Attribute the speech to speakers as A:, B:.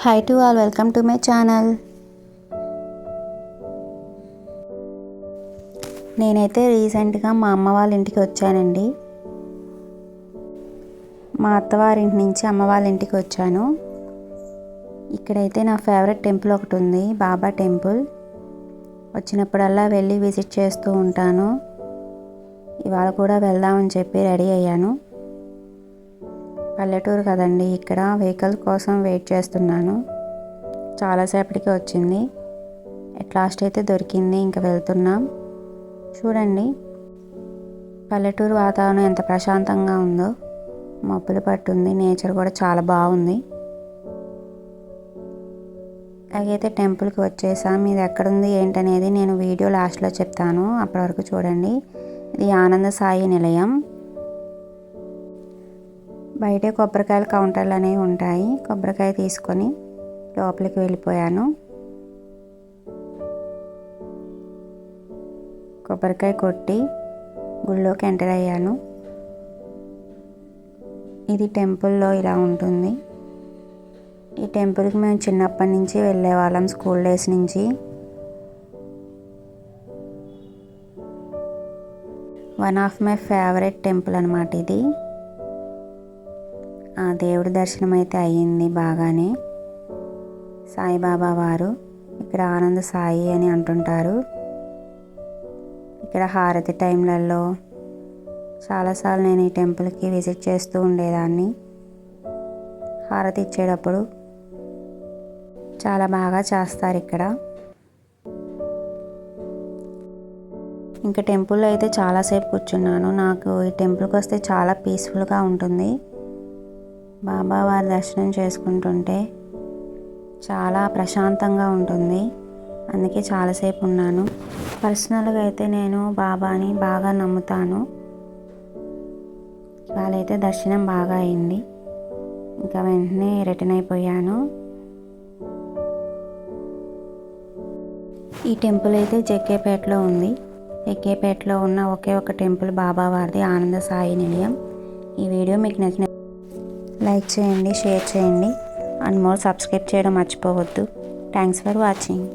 A: Hi to all, welcome to my channel. నేనైతే రీసెంట్గా మా అమ్మ వాళ్ళ ఇంటికి వచ్చానండి. మా అత్తవారింటి నుంచి అమ్మ వాళ్ళ ఇంటికి వచ్చాను. ఇక్కడైతే నా ఫేవరెట్ టెంపుల్ ఒకటి ఉంది, బాబా టెంపుల్. వచ్చినప్పుడల్లా వెళ్ళి విజిట్ చేస్తూ ఉంటాను. ఇవాళ కూడా వెళ్దామని చెప్పి రెడీ అయ్యాను. పల్లెటూరు కదండి, ఇక్కడ వెహికల్ కోసం వెయిట్ చేస్తున్నాను. చాలాసేపటికి వచ్చింది. ఎట్ లాస్ట్ అయితే దొరికింది. ఇంకా వెళ్తున్నాం. చూడండి పల్లెటూరు వాతావరణం ఎంత ప్రశాంతంగా ఉందో. మబ్బులు పట్టుంది, నేచర్ కూడా చాలా బాగుంది. అలాగైతే టెంపుల్కి వచ్చేసాం. ఇది ఎక్కడుంది ఏంటనేది నేను వీడియో లాస్ట్లో చెప్తాను, అప్పటి వరకు చూడండి. ఇది ఆనంద సాయి నిలయం. బయటే కొబ్బరికాయల కౌంటర్లు అనేవి ఉంటాయి. కొబ్బరికాయ తీసుకొని లోపలికి వెళ్ళిపోయాను. కొబ్బరికాయ కొట్టి గుళ్ళోకి ఎంటర్ అయ్యాను. ఇది టెంపుల్లో ఇలా ఉంటుంది. ఈ టెంపుల్కి మేము చిన్నప్పటి నుంచి వెళ్ళేవాళ్ళం, స్కూల్ డేస్ నుంచి. One of my favourite temple అన్నమాట ఇది. ఆ దేవుడి దర్శనం అయితే అయ్యింది బాగానే. సాయిబాబా వారు ఇక్కడ ఆనంద సాయి అని అంటుంటారు. ఇక్కడ హారతి టైంలలో చాలాసార్లు నేను ఈ టెంపుల్కి విజిట్ చేస్తూ ఉండేదాన్ని. హారతి ఇచ్చేటప్పుడు చాలా బాగా చేస్తారు ఇక్కడ. ఇంకా టెంపుల్లో అయితే చాలాసేపు కూర్చున్నాను. నాకు ఈ టెంపుల్కి వస్తే చాలా పీస్ఫుల్గా ఉంటుంది. బాబా వారి దర్శనం చేసుకుంటుంటే చాలా ప్రశాంతంగా ఉంటుంది. అందుకే చాలాసేపు ఉన్నాను. పర్సనల్గా అయితే నేను బాబాని బాగా నమ్ముతాను. వాళ్ళైతే దర్శనం బాగా అయింది. ఇంకా వెంటనే రిటర్న్ అయిపోయాను. ఈ టెంపుల్ అయితే జగ్గేపేటలో ఉంది. జగ్గేపేటలో ఉన్న ఒకే ఒక టెంపుల్ బాబా వారిది, ఆనంద సాయి నిలయం. ఈ వీడియో మీకు నచ్చిన లైక్ చేయండి, షేర్ చేయండి, అండ్ మోర్ సబ్స్క్రైబ్ చేయడం మర్చిపోవద్దు. Thanks for watching.